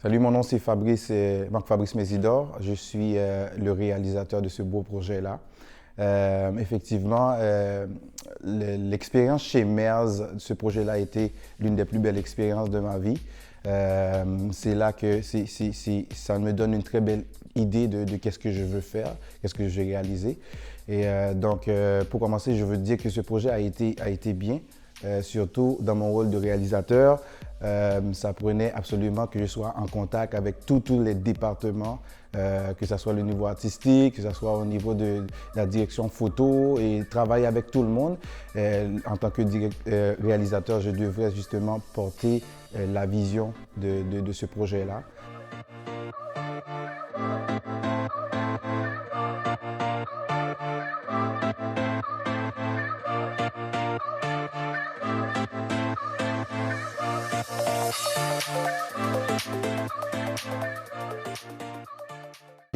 Salut, mon nom c'est Fabrice, Marc-Fabrice Mésidor. Je suis le réalisateur de ce beau projet-là. Effectivement, l'expérience chez MERS, ce projet-là a été l'une des plus belles expériences de ma vie. C'est là que ça me donne une très belle idée de qu'est-ce que je veux faire, qu'est-ce que je vais réaliser. Et pour commencer, je veux dire que ce projet a été bien. Surtout dans mon rôle de réalisateur, ça prenait absolument que je sois en contact avec tous les départements, que ce soit le niveau artistique, que ce soit au niveau de la direction photo et travailler avec tout le monde. En tant que réalisateur, je devrais justement porter la vision de ce projet-là.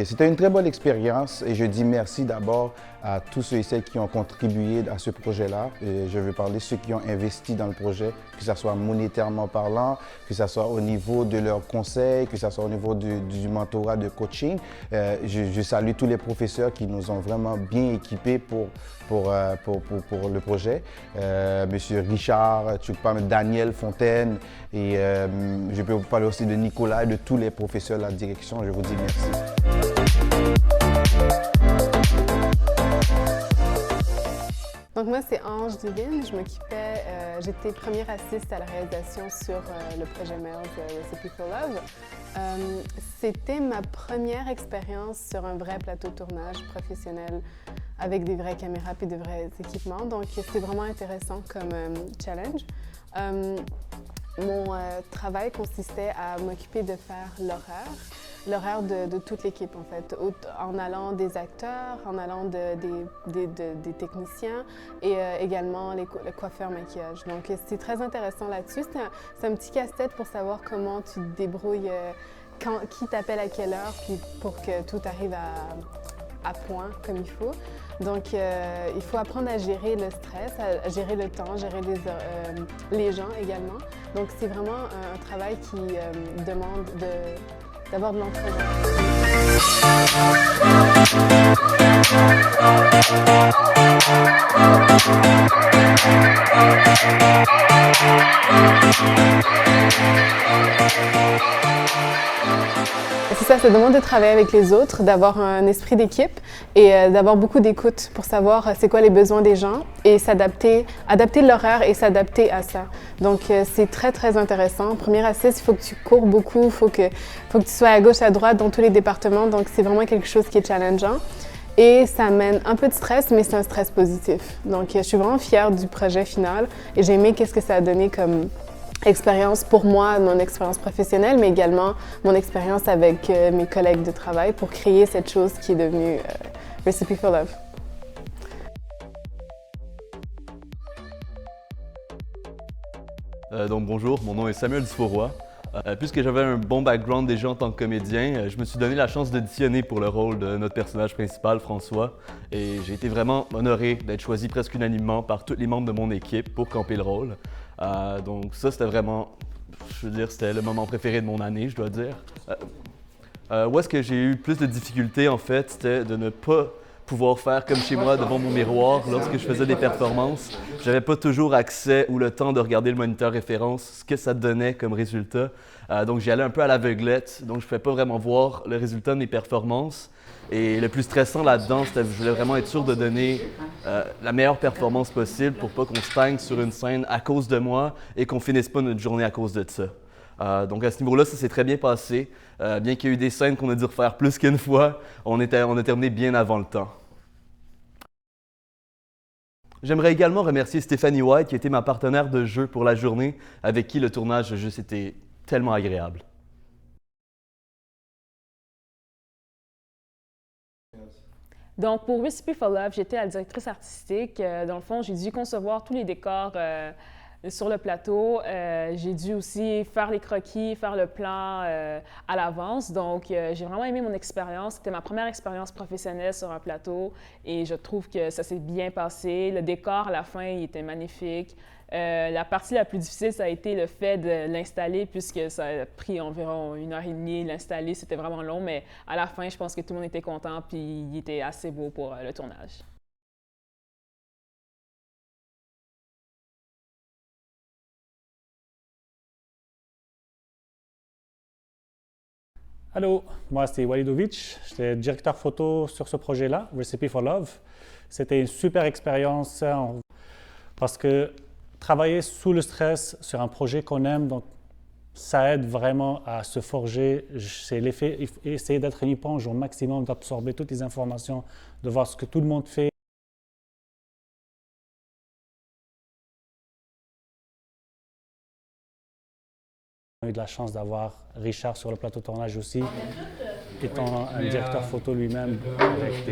C'était une très bonne expérience et je dis merci d'abord à tous ceux et celles qui ont contribué à ce projet-là. Je veux parler de ceux qui ont investi dans le projet, que ce soit monétairement parlant, que ce soit au niveau de leurs conseils, que ce soit au niveau du mentorat, de coaching. Je salue tous les professeurs qui nous ont vraiment bien équipés pour le projet. Monsieur Richard, Daniel Fontaine et je peux vous parler aussi de Nicolas et de tous les professeurs de la direction. Je vous dis merci. Donc moi, c'est Ange Divine. J'étais première assiste à la réalisation sur le projet MERS Recipe for Love. C'était ma première expérience sur un vrai plateau de tournage professionnel avec des vraies caméras et de vrais équipements. Donc c'était vraiment intéressant comme challenge. Mon travail consistait à m'occuper de faire l'horaire de toute l'équipe en fait, en allant des acteurs, en allant des techniciens et également le coiffeur maquillage. Donc c'est très intéressant là-dessus. C'est un petit casse-tête pour savoir comment tu te débrouilles, qui t'appelle à quelle heure, puis pour que tout arrive à point comme il faut. Donc, il faut apprendre à gérer le stress, à gérer le temps, gérer les gens également. Donc, c'est vraiment un travail qui demande d'avoir de l'entraînement. C'est ça, ça demande de travailler avec les autres, d'avoir un esprit d'équipe et d'avoir beaucoup d'écoute pour savoir c'est quoi les besoins des gens et adapter l'horaire et s'adapter à ça. Donc c'est très très intéressant. Première assise, il faut que tu cours beaucoup, il faut que tu sois à gauche, à droite dans tous les départements. Donc c'est vraiment quelque chose qui est challengeant. Et ça amène un peu de stress, mais c'est un stress positif. Donc je suis vraiment fière du projet final et j'ai aimé qu'est-ce que ça a donné comme expérience pour moi, mon expérience professionnelle, mais également mon expérience avec mes collègues de travail pour créer cette chose qui est devenue Recipe for Love. Donc bonjour, mon nom est Samuel Dufourroy. Puisque j'avais un bon background déjà en tant que comédien, je me suis donné la chance d'auditionner pour le rôle de notre personnage principal, François, et j'ai été vraiment honoré d'être choisi presque unanimement par tous les membres de mon équipe pour camper le rôle. Donc ça, c'était vraiment, je veux dire, c'était le moment préféré de mon année, je dois dire. Où est-ce que j'ai eu plus de difficultés, en fait, c'était de ne pas pouvoir faire comme chez moi devant mon miroir lorsque je faisais des performances. J'avais pas toujours accès ou le temps de regarder le moniteur référence, ce que ça donnait comme résultat. Donc j'y allais un peu à l'aveuglette, donc je ne pouvais pas vraiment voir le résultat de mes performances. Et le plus stressant là-dedans, c'était que je voulais vraiment être sûr de donner la meilleure performance possible pour pas qu'on stagne sur une scène à cause de moi et qu'on finisse pas notre journée à cause de ça. Donc à ce niveau-là, ça s'est très bien passé. Bien qu'il y ait eu des scènes qu'on a dû refaire plus qu'une fois, on a terminé bien avant le temps. J'aimerais également remercier Stéphanie White, qui était ma partenaire de jeu pour la journée, avec qui le tournage a juste été tellement agréable. Donc, pour Recipe for Love, j'étais la directrice artistique. Dans le fond, j'ai dû concevoir tous les décors sur le plateau, j'ai dû aussi faire les croquis, faire le plan à l'avance. Donc, j'ai vraiment aimé mon expérience. C'était ma première expérience professionnelle sur un plateau et je trouve que ça s'est bien passé. Le décor, à la fin, il était magnifique. La partie la plus difficile, ça a été le fait de l'installer puisque ça a pris environ 1h30 l'installer. C'était vraiment long, mais à la fin, je pense que tout le monde était content puis il était assez beau pour le tournage. Allô, moi c'est Walidovic, j'étais directeur photo sur ce projet-là, Recipe for Love. C'était une super expérience parce que travailler sous le stress sur un projet qu'on aime, donc ça aide vraiment à se forger. C'est l'effet, essayer d'être une éponge au maximum, d'absorber toutes les informations, de voir ce que tout le monde fait. J'ai eu de la chance d'avoir Richard sur le plateau de tournage aussi, étant un directeur photo lui-même avec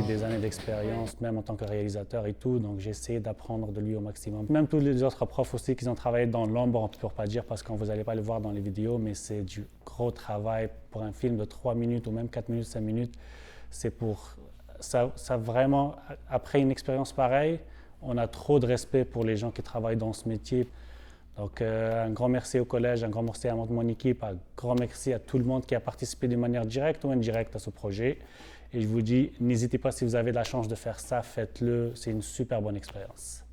des années d'expérience, même en tant que réalisateur et tout. Donc j'ai essayé d'apprendre de lui au maximum. Même tous les autres profs aussi qui ont travaillé dans l'ombre, on ne peut pas dire parce que vous n'allez pas le voir dans les vidéos, mais c'est du gros travail pour un film de 3 minutes ou même 4 minutes, 5 minutes. C'est pour ça vraiment, après une expérience pareille, on a trop de respect pour les gens qui travaillent dans ce métier. Donc, un grand merci au collège, un grand merci à mon équipe, un grand merci à tout le monde qui a participé de manière directe ou indirecte à ce projet. Et je vous dis, n'hésitez pas si vous avez la chance de faire ça, faites-le, c'est une super bonne expérience.